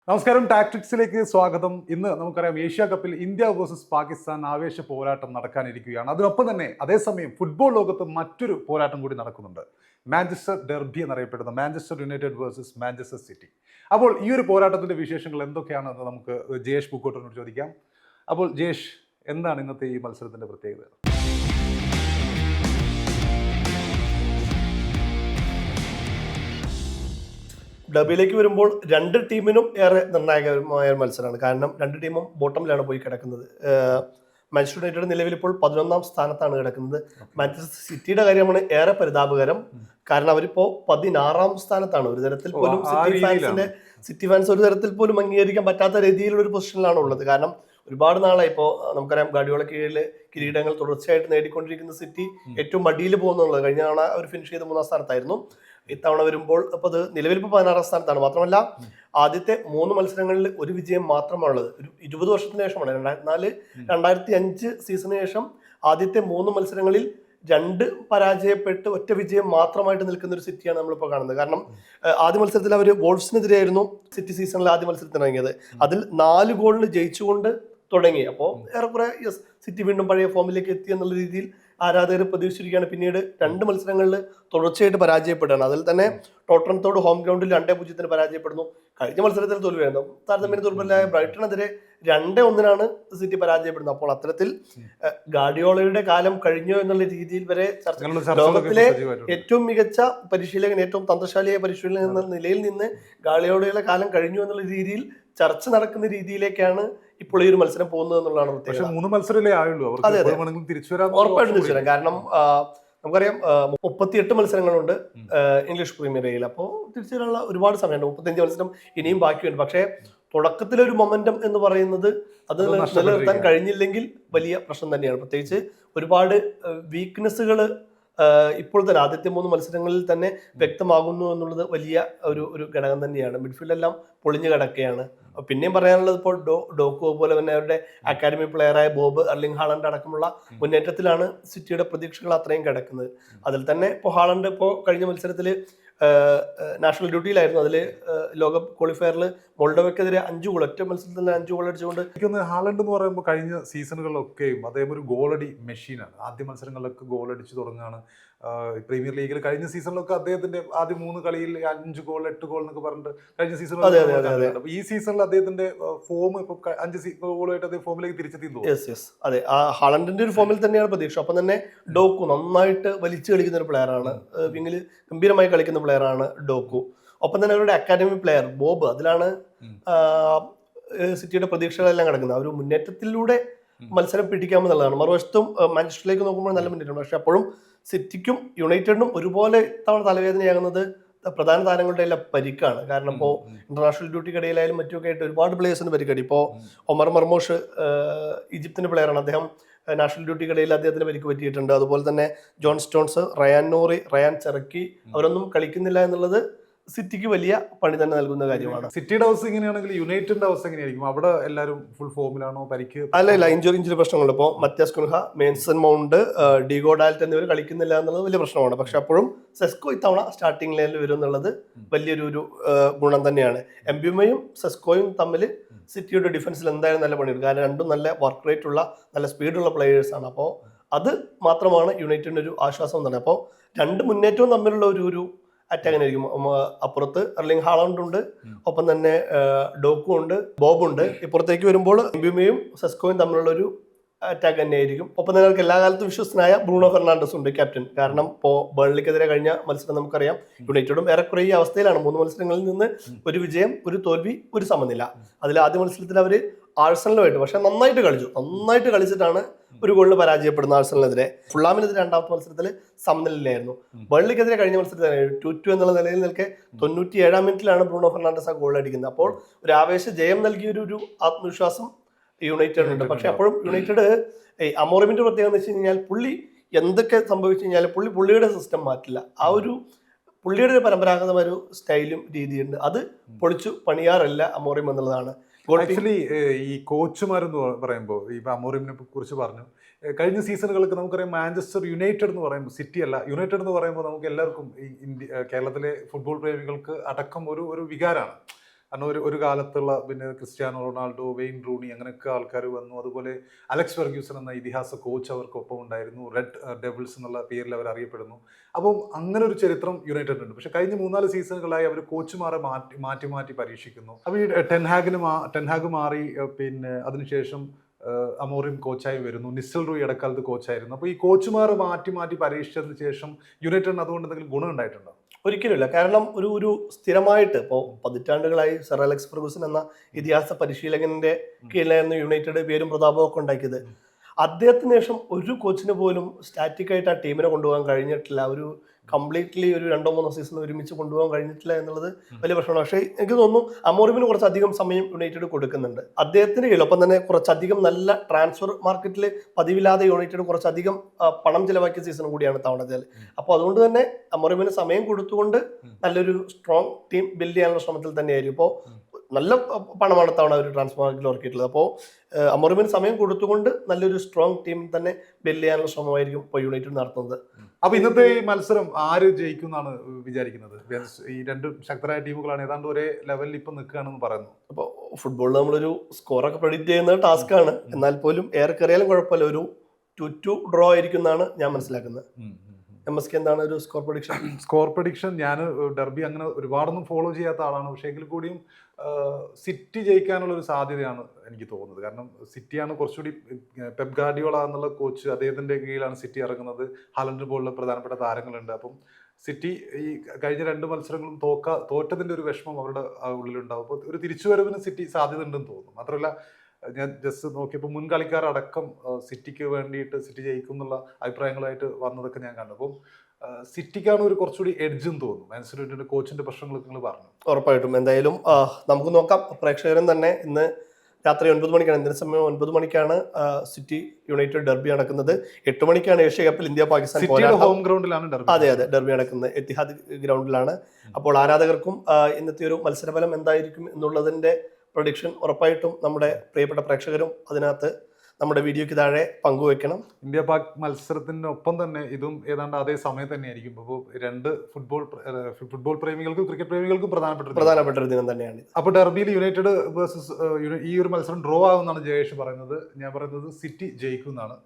നമസ്കാരം, ടാക്ടിക്സിലേക്ക് സ്വാഗതം. ഇന്ന് നമുക്കറിയാം, ഏഷ്യ കപ്പിൽ ഇന്ത്യ വേഴ്സസ് പാകിസ്ഥാൻ ആവേശ പോരാട്ടം നടക്കാനിരിക്കുകയാണ്. അതിനൊപ്പം തന്നെ അതേസമയം ഫുട്ബോൾ ലോകത്ത് മറ്റൊരു പോരാട്ടം കൂടി നടക്കുന്നുണ്ട്. മാഞ്ചസ്റ്റർ ഡെർബി എന്നറിയപ്പെടുന്ന Manchester United versus Manchester city. അപ്പോൾ ഈ ഒരു പോരാട്ടത്തിന്റെ വിശേഷങ്ങൾ എന്തൊക്കെയാണെന്ന് നമുക്ക് ജയേഷ് പൂക്കോട്ടിനോട് ചോദിക്കാം. അപ്പോൾ ജയേഷ്, എന്താണ് ഇന്നത്തെ ഈ മത്സരത്തിന്റെ പ്രത്യേകത? ഡബിയിലേക്ക് വരുമ്പോൾ രണ്ട് ടീമിനും ഏറെ നിർണായകമായ ഒരു മത്സരമാണ്. കാരണം രണ്ട് ടീമും ബോട്ടമിലാണ് പോയി കിടക്കുന്നത്. മാഞ്ചസ്റ്റർ യുണൈറ്റഡ് നിലവിൽ ഇപ്പോൾ 11ാം സ്ഥാനത്താണ് കിടക്കുന്നത്. മാഞ്ചസ്റ്റർ സിറ്റിയുടെ കാര്യമാണ് ഏറെ പരിതാപകരം. കാരണം അവരിപ്പോ 16ാം സ്ഥാനത്താണ്. ഒരു തരത്തിൽ പോലും സിറ്റി ഫാൻസ് ഒരു തരത്തിൽ പോലും അംഗീകരിക്കാൻ പറ്റാത്ത രീതിയിലുള്ള ഒരു പൊസിഷനിലാണ് ഉള്ളത്. കാരണം ഒരുപാട് നാളായി ഇപ്പോൾ നമുക്കറിയാം, ഗാർഡിയോള കീഴിൽ കിരീടങ്ങൾ തുടർച്ചയായിട്ട് നേടിക്കൊണ്ടിരിക്കുന്ന സിറ്റി ഏറ്റവും അടിയിൽ പോകുന്നുള്ളത്. കഴിഞ്ഞ തവണ അവർ ഫിനിഷ് ചെയ്ത് 3ാം സ്ഥാനത്തായിരുന്നു. ഇത്തവണ വരുമ്പോൾ അപ്പോൾ അത് നിലവിൽ ഇപ്പോൾ 16ാം സ്ഥാനത്താണ്. മാത്രമല്ല ആദ്യത്തെ 3 മത്സരങ്ങളിൽ ഒരു വിജയം മാത്രമാണുള്ളത്. ഒരു 20 വർഷത്തിന് ശേഷമാണ്, 2004-2005 സീസണിന് ശേഷം ആദ്യത്തെ 3 മത്സരങ്ങളിൽ 2 പരാജയപ്പെട്ട് ഒറ്റ വിജയം മാത്രമായിട്ട് നിൽക്കുന്ന ഒരു സിറ്റിയാണ് നമ്മളിപ്പോൾ കാണുന്നത്. കാരണം ആദ്യ മത്സരത്തിൽ അവർ വോൾഫ്സിനെതിരെയായിരുന്നു സിറ്റി സീസണിൽ ആദ്യ മത്സരത്തിന് ഇറങ്ങിയത്. അതിൽ 4 ഗോളിന് ജയിച്ചുകൊണ്ട് തുടങ്ങി. അപ്പോൾ ഏറെക്കുറെ സിറ്റി വീണ്ടും പഴയ ഫോമിലേക്ക് എത്തി എന്നുള്ള രീതിയിൽ ആരാധകർ പ്രതീക്ഷിച്ചിരിക്കുകയാണ്. പിന്നീട് 2 മത്സരങ്ങളിൽ തുടർച്ചയായിട്ട് പരാജയപ്പെടുകയാണ്. അതിൽ തന്നെ ടോട്ടനത്തോട് ഹോം ഗ്രൗണ്ടിൽ 2-0 പരാജയപ്പെടുന്നു. കഴിഞ്ഞ മത്സരത്തിൽ തോൽവിയായിരുന്നു. താരതമ്യേന ദുർബലരായ ബ്രൈറ്റണെതിരെ 2-1 സിറ്റി പരാജയപ്പെടുന്നത്. അപ്പോൾ അത്തരത്തിൽ ഗാർഡിയോളയുടെ കാലം കഴിഞ്ഞു എന്നുള്ള രീതിയിൽ വരെ ലോകത്തിലെ ഏറ്റവും മികച്ച പരിശീലകൻ, ഏറ്റവും തന്ത്രശാലിയായ പരിശീലകൻ എന്ന നിലയിൽ നിന്ന് ഗാർഡിയോളയുടെ കാലം കഴിഞ്ഞു എന്നുള്ള രീതിയിൽ ചർച്ച നടക്കുന്ന രീതിയിലേക്കാണ് ഇപ്പോൾ ഈ ഒരു മത്സരം പോകുന്നത് എന്നുള്ളതാണ് പ്രത്യേകത. 3 മത്സരമല്ലേ ആയുള്ളൂ. ഉറപ്പായിട്ടും തിരിച്ചു വരാം. കാരണം നമുക്കറിയാം 38 മത്സരങ്ങളുണ്ട് ഇംഗ്ലീഷ് പ്രീമിയർ ലീഗിൽ. അപ്പോൾ തിരിച്ചു വരാനുള്ള ഒരുപാട് സമയമുണ്ട്. 35 മത്സരം ഇനിയും ബാക്കിയുണ്ട്. പക്ഷേ തുടക്കത്തിലൊരു മൊമെന്റം എന്ന് പറയുന്നത് അത് നിലനിർത്താൻ കഴിഞ്ഞില്ലെങ്കിൽ വലിയ പ്രശ്നം തന്നെയാണ്. പ്രത്യേകിച്ച് ഒരുപാട് വീക്ക്നെസ്സുകൾ ഇപ്പോൾ തന്നെ ആദ്യത്തെ 3 മത്സരങ്ങളിൽ തന്നെ വ്യക്തമാകുന്നു എന്നുള്ളത് വലിയ ഒരു ഘടകം തന്നെയാണ്. മിഡ്ഫീൽഡ് എല്ലാം പൊളിഞ്ഞു കിടക്കുകയാണ്. പിന്നെയും പറയാനുള്ളത്, ഇപ്പോൾ ഡോക്കോ പോലെ തന്നെ അവരുടെ അക്കാഡമി പ്ലെയറായ ബോബ് എർലിംഗ് ഹാളണ്ട് അടക്കമുള്ള മുന്നേറ്റത്തിലാണ് സിറ്റിയുടെ പ്രതീക്ഷകൾ അത്രയും കിടക്കുന്നത്. അതിൽ തന്നെ ഇപ്പോൾ ഹാളണ്ട് ഇപ്പോൾ കഴിഞ്ഞ മത്സരത്തിൽ നാഷണൽ ഡ്യൂട്ടിയിലായിരുന്നു. അതിൽ ലോകകപ്പ് ക്വാളിഫയറിൽ മോൾഡോവയ്ക്കെതിരെ 5 ഗോൾ, ഒറ്റ മത്സരത്തിൽ തന്നെ 5 ഗോൾ അടിച്ചുകൊണ്ട്. എനിക്കൊന്ന് ഹാളണ്ട് എന്ന് പറയുമ്പോൾ കഴിഞ്ഞ സീസണുകളിലൊക്കെയും അദ്ദേഹം ഒരു ഗോളടി മെഷീനാണ്. ആദ്യ മത്സരങ്ങളിലൊക്കെ ഗോൾ അടിച്ചു തുടങ്ങുകയാണ്. പ്രീമിയർ ലീഗിൽ കഴിഞ്ഞ സീസണിലൊക്കെ അദ്ദേഹത്തിന്റെ ആദ്യ 3 കളിയിൽ 5 ഗോൾ 8 ഗോൾ എന്നൊക്കെ പറഞ്ഞിട്ട് കഴിഞ്ഞ സീസണിൽ. ഈ സീസണിൽ അദ്ദേഹത്തിന്റെ ഫോം ഇപ്പൊ 5 ഗോളുമായിട്ട് അദ്ദേഹം ഫോമിലേക്ക് തിരിച്ചെത്തി. അതെ, ആ ഹാളണ്ടിന്റെ ഒരു ഫോമിൽ തന്നെയാണ് പ്രതീക്ഷ. ഒപ്പം തന്നെ ഡോക്കു നന്നായിട്ട് വലിച്ചു കളിക്കുന്ന ഒരു പ്ലെയറാണ്. വിങ്ങിൽ ഗംഭീരമായി കളിക്കുന്ന പ്ലെയറാണ് ഡോക്കു. ഒപ്പം തന്നെ അവരുടെ അക്കാഡമി പ്ലെയർ ബോബ്, അതിലാണ് സിറ്റിയുടെ പ്രതീക്ഷകളെല്ലാം കിടക്കുന്നത്. ആ ഒരു മുന്നേറ്റത്തിലൂടെ മത്സരം പിടിക്കാമെന്നുള്ളതാണ്. മറുവശത്തും മാഞ്ചസ്റ്ററിലേക്ക് നോക്കുമ്പോൾ നല്ല മുന്നേറ്റം. പക്ഷെ അപ്പോഴും സിറ്റിക്കും യുണൈറ്റഡിനും ഒരുപോലെ തവണ തലവേദനയാകുന്നത് പ്രധാന താരങ്ങളുടെ എല്ലാം പരിക്കാണ്. കാരണം ഇപ്പോൾ ഇന്റർനാഷണൽ ഡ്യൂട്ടിക്കിടയിലായാലും മറ്റുമൊക്കെ ആയിട്ട് ഒരുപാട് പ്ലേയേഴ്സിന് പരിക്കടി. ഇപ്പോൾ ഒമർ മർമോഷ് ഈജിപ്തിന്റെ പ്ലെയറാണ്. അദ്ദേഹം നാഷണൽ ഡ്യൂട്ടിക്കിടയിൽ അദ്ദേഹത്തിന് പരിക്ക് പറ്റിയിട്ടുണ്ട്. അതുപോലെ തന്നെ John Stones, Rayan Nouri, Rayan Cherki അവരൊന്നും കളിക്കുന്നില്ല എന്നുള്ളത് സിറ്റിക്ക് വലിയ പണി തന്നെ നൽകുന്ന കാര്യമാണ്. സിറ്റിയുടെ അവസ്ഥ ഇങ്ങനെയാണെങ്കിൽ യുണൈറ്റഡിന്റെ അവസ്ഥ എങ്ങനെയായിരിക്കും? അവിടെ എല്ലാവരും ഫുൾ ഫോമിലാണോ? പരിക്ക് അല്ല, ഇഞ്ചുറി പ്രശ്നങ്ങളുണ്ട്. ഇപ്പോൾ മത്യാസ് കുൻഹ, മേൻസൺ മൗണ്ട്, ഡിഗോ ഡാൽറ്റ് എന്നിവർ കളിക്കുന്നില്ല എന്നുള്ളത് വലിയ പ്രശ്നമാണ്. പക്ഷെ അപ്പോഴും സെസ്കോ ഇത്തവണ സ്റ്റാർട്ടിംഗ് ലൈനിൽ വരും എന്നുള്ളത് വലിയൊരു ഗുണം തന്നെയാണ്. എംബ്യുമയും സെസ്കോയും തമ്മിൽ സിറ്റിയുടെ ഡിഫൻസിൽ എന്തായാലും നല്ല പണിയുണ്ട്. കാരണം രണ്ടും നല്ല വർക്ക് റേറ്റ് ഉള്ള, നല്ല സ്പീഡുള്ള പ്ലെയേഴ്സാണ്. അപ്പോൾ അത് മാത്രമാണ് യുണൈറ്റഡിന് ഒരു ആശ്വാസം തന്നെ. അപ്പോൾ 2 മുന്നേറ്റവും തമ്മിലുള്ള ഒരു അറ്റാക്ക് ആയിരിക്കും. അപ്പുറത്ത് എർലിംഗ് ഹാളണ്ട് ഉണ്ട്, ഒപ്പം തന്നെ ഡോക്കു ഉണ്ട്, ബോബ് ഉണ്ട്. ഇപ്പുറത്തേക്ക് വരുമ്പോൾ എംബ്യുമയും സെസ്കോയും തമ്മിലുള്ള ഒരു അറ്റാക്ക് തന്നെയായിരിക്കും. ഒപ്പം തന്നെ എല്ലാ കാലത്തും വിശ്വസനായ ബ്രൂണോ ഫെർണാണ്ടസ് ഉണ്ട്, ക്യാപ്റ്റൻ. കാരണം ഇപ്പോൾ ബേൺലിക്കെതിരെ കഴിഞ്ഞ മത്സരം നമുക്കറിയാം, യുണൈറ്റഡും ഏറെക്കുറെ ഈ അവസ്ഥയിലാണ്. 3 മത്സരങ്ങളിൽ നിന്ന് ഒരു വിജയം, ഒരു തോൽവി, ഒരു സമനില. അതിൽ ആദ്യ മത്സരത്തിൽ അവർ ആഴ്സണലുമായിട്ട് പക്ഷെ നന്നായിട്ട് കളിച്ചിട്ടാണ് ഒരു ഗോളിന് പരാജയപ്പെടുന്ന ആഴ്സണലിനെതിരെ. ഫുള്ളാമിനെതിരെ 2ാമത്തെ മത്സരത്തിൽ സമനിലയിലായിരുന്നു. ബേൺലിക്കെതിരെ കഴിഞ്ഞ മത്സരത്തിൽ 2-2 എന്നുള്ള നിലയിൽ നിൽക്കെ 97ാം മിനിറ്റിലാണ് ബ്രൂണോ ഫെർണാണ്ടസ് ആ ഗോൾ അടിക്കുന്നത്. അപ്പോൾ ഒരു ആവേശ ജയം നൽകിയ ഒരു ആത്മവിശ്വാസം യുണൈറ്റഡ് ഉണ്ട്. പക്ഷെ അപ്പോഴും യുണൈറ്റഡ് അമോറിമിന്റെ പ്രത്യേകത എന്ന് വെച്ച് കഴിഞ്ഞാൽ, പുള്ളി എന്തൊക്കെ സംഭവിച്ചു കഴിഞ്ഞാൽ പുള്ളിയുടെ സിസ്റ്റം മാറ്റില്ല. ആ ഒരു പുള്ളിയുടെ ഒരു പരമ്പരാഗതമായ ഒരു സ്റ്റൈലും രീതിയുണ്ട്. അത് പൊളിച്ചു പണിയാറില്ല അമോറിം എന്നുള്ളതാണ്. ആക്ച്വലി ഈ കോച്ചുമാരെന്ന് പറയുമ്പോൾ ഇപ്പൊ അമോറിമിനെ കുറിച്ച് പറഞ്ഞു. കഴിഞ്ഞ സീസണുകൾക്ക് നമുക്കറിയാം മാഞ്ചസ്റ്റർ യുണൈറ്റഡ് എന്ന് പറയുമ്പോൾ, സിറ്റി അല്ല, യുണൈറ്റഡ് എന്ന് പറയുമ്പോൾ നമുക്ക് എല്ലാവർക്കും ഈ കേരളത്തിലെ ഫുട്ബോൾ പ്രേമികൾക്ക് അടക്കം ഒരു വികാരമാണ്. കാരണം ഒരു കാലത്തുള്ള പിന്നെ ക്രിസ്ത്യാനോ റൊണാൾഡോ, വെയിൻ റൂണി അങ്ങനെയൊക്കെ ആൾക്കാർ വന്നു. അതുപോലെ അലക്സ് ഫെർഗ്യൂസൺ എന്ന ഇതിഹാസ കോച്ച് അവർക്കൊപ്പം ഉണ്ടായിരുന്നു. റെഡ് ഡെവിൾസ് എന്നുള്ള പേരിൽ അവർ അറിയപ്പെടുന്നു. അപ്പം അങ്ങനെ ഒരു ചരിത്രം യുണൈറ്റഡിനുണ്ട്. പക്ഷെ കഴിഞ്ഞ 3-4 സീസണുകളായി അവർ കോച്ചുമാരെ മാറ്റി പരീക്ഷിക്കുന്നു. അപ്പോൾ ഈ ടെൻഹാഗ് മാറി, പിന്നെ അതിനുശേഷം അമോറിം കോച്ചായി വരുന്നു. നിസ്റ്റൽ റൂയി ഇടക്കാലത്ത് കോച്ചായിരുന്നു. അപ്പോൾ ഈ കോച്ചുമാർ മാറ്റി പരീക്ഷിച്ചതിന് ശേഷം യുണൈറ്റഡിന് അതുകൊണ്ട് എന്തെങ്കിലും ഗുണം ഉണ്ടായിട്ടുണ്ടോ? ഒരിക്കലുമില്ല. കാരണം ഒരു സ്ഥിരമായിട്ട് ഇപ്പോൾ പതിറ്റാണ്ടുകളായി സർ അലക്സ് ഫെർഗൂസൺ എന്ന ഇതിഹാസ പരിശീലകന്റെ കീഴിലായിരുന്നു യുണൈറ്റഡ് പേരും പ്രതാപവും ഒക്കെ ഉണ്ടാക്കിയത്. അദ്ദേഹത്തിന് ശേഷം ഒരു കോച്ചിന് പോലും സ്റ്റാറ്റിക് ആയിട്ട് ആ ടീമിനെ കൊണ്ടുപോകാൻ കഴിഞ്ഞിട്ടില്ല. ഒരു കംപ്ലീറ്റ്ലി ഒരു 2-3 സീസൺ ഒരുമിച്ച് കൊണ്ടുപോകാൻ കഴിഞ്ഞിട്ടില്ല എന്നുള്ളത് വലിയ പ്രശ്നമാണ്. പക്ഷേ എനിക്ക് തോന്നുന്നു അമോറിമിന് കുറച്ചധികം സമയം യുണൈറ്റഡ് കൊടുക്കുന്നുണ്ട്. അദ്ദേഹത്തിന് എളുപ്പം തന്നെ കുറച്ചധികം നല്ല ട്രാൻസ്ഫർ മാർക്കറ്റിൽ പതിവില്ലാതെ യുണൈറ്റഡ് കുറച്ചധികം പണം ചിലവാക്കിയ സീസൺ കൂടിയാണ് തവണത്തിൽ. അപ്പോൾ അതുകൊണ്ട് തന്നെ അമോറിമിന് സമയം കൊടുത്തുകൊണ്ട് നല്ലൊരു സ്ട്രോങ് ടീം ബിൽഡ് ചെയ്യാനുള്ള ശ്രമത്തിൽ തന്നെയായിരിക്കും. ഇപ്പോൾ നല്ല പണമാണ് തവണ ഒരു ട്രാൻസ്ഫർ മാർക്കറ്റിൽ ഇറക്കിയിട്ടുള്ളത്. അപ്പോൾ അമോറിമിന് സമയം കൊടുത്തുകൊണ്ട് നല്ലൊരു സ്ട്രോങ് ടീം തന്നെ ബിൽഡ് ചെയ്യാനുള്ള ശ്രമമായിരിക്കും ഇപ്പോൾ യുണൈറ്റഡ് നടത്തുന്നത്. അപ്പൊ ഇന്നത്തെ ഈ മത്സരം ആര് ജയിക്കും എന്നാണ് വിചാരിക്കുന്നത്? ഈ രണ്ട് ശക്തരായ ടീമുകളാണ് ഏതാണ്ട് ഒരേ ലെവലിൽ ഇപ്പൊ നിൽക്കുകയാണെന്ന് പറയുന്നു. അപ്പോൾ ഫുട്ബോളിൽ നമ്മളൊരു സ്കോറൊക്കെ പ്രെഡിക്റ്റ് ചെയ്യുന്നത് ടാസ്ക്കാണ്. എന്നാൽ പോലും ഏറെക്കറിയാലും കുഴപ്പമില്ല, ഒരു 2-2 ഡ്രോ ആയിരിക്കും എന്നാണ് ഞാൻ മനസ്സിലാക്കുന്നത്. MSK എന്താണ് ഒരു സ്കോർ പ്രഡിക്ഷൻ? ഞാൻ ഡെർബി അങ്ങനെ ഒരുപാടൊന്നും ഫോളോ ചെയ്യാത്ത ആളാണ്. പക്ഷേ എങ്കിൽ കൂടിയും സിറ്റി ജയിക്കാനുള്ള ഒരു സാധ്യതയാണ് എനിക്ക് തോന്നുന്നത്. കാരണം സിറ്റിയാണ് കുറച്ചുകൂടി, പെപ് ഗാർഡിയോള എന്നുള്ള കോച്ച്, അദ്ദേഹത്തിന്റെ കീഴിലാണ് സിറ്റി ഇറങ്ങുന്നത്. ഹാലൻഡ് പോലുള്ള പ്രധാനപ്പെട്ട താരങ്ങളുണ്ട്. അപ്പം സിറ്റി ഈ കഴിഞ്ഞ 2 മത്സരങ്ങളും തോറ്റതിന്റെ ഒരു വിഷമം അവരുടെ ഉള്ളിലുണ്ടാവും. അപ്പോൾ ഒരു തിരിച്ചുവരവിന് സിറ്റി സാധ്യത ഉണ്ടെന്ന് തോന്നുന്നു. മാത്രമല്ല ഞാൻ ജസ്റ്റ് നോക്കിയപ്പോൾ മുൻ കളിക്കാരടക്കം സിറ്റിക്ക് വേണ്ടിയിട്ട് സിറ്റി ജയിക്കും എന്നുള്ള അഭിപ്രായങ്ങളായിട്ട് വന്നതൊക്കെ ഞാൻ കണ്ടു. അപ്പം സിറ്റിക്കാണ് ഒരു കുറച്ചുകൂടി എഡ്ജും തോന്നുന്നു. മാഞ്ചസ്റ്റർ യുണൈറ്റഡിന്റെ കോച്ചിന്റെ പ്രശ്നങ്ങളൊക്കെ നിങ്ങൾ പറഞ്ഞു. ഉറപ്പായിട്ടും. എന്തായാലും നമുക്ക് നോക്കാം. പ്രേക്ഷകരും തന്നെ ഇന്ന് രാത്രി 9 മണിക്കാണ്, ഇന്ത്യൻ സമയം 9 മണിക്കാണ് സിറ്റി യുണൈറ്റഡ് ഡെർബി നടക്കുന്നത്. 8 മണിക്കാണ് ഏഷ്യ കപ്പിൽ ഇന്ത്യ പാകിസ്ഥാൻ ഹോം ഗ്രൗണ്ടിലാണ് ഡെർബി. അതെ ഡെർബി നടക്കുന്നത് എത്തിഹാദ് ഗ്രൗണ്ടിലാണ്. അപ്പോൾ ആരാധകർക്കും ഇന്നത്തെ ഒരു മത്സരഫലം എന്തായിരിക്കും എന്നുള്ളതിന്റെ പ്രൊഡിക്ഷൻ ഉറപ്പായിട്ടും നമ്മുടെ പ്രിയപ്പെട്ട പ്രേക്ഷകരും അതിനകത്ത് നമ്മുടെ വീഡിയോയ്ക്ക് താഴെ പങ്കുവെക്കണം. ഇന്ത്യ പാക് മത്സരത്തിനൊപ്പം തന്നെ ഇതും ഏതാണ്ട് അതേ സമയത്ത് തന്നെയായിരിക്കും. അപ്പോൾ 2 ഫുട്ബോൾ പ്രേമികൾക്കും ക്രിക്കറ്റ് പ്രേമികൾക്കും പ്രധാനപ്പെട്ട ഒരു ദിനം തന്നെയാണ്. അപ്പോൾ ഡെർബിയിൽ യുണൈറ്റഡ് വേഴ്സസ് ഈ ഒരു മത്സരം ഡ്രോ ആകുമെന്നാണ് ജയേഷ് പറയുന്നത്. ഞാൻ പറയുന്നത് സിറ്റി ജയിക്കും എന്നാണ്.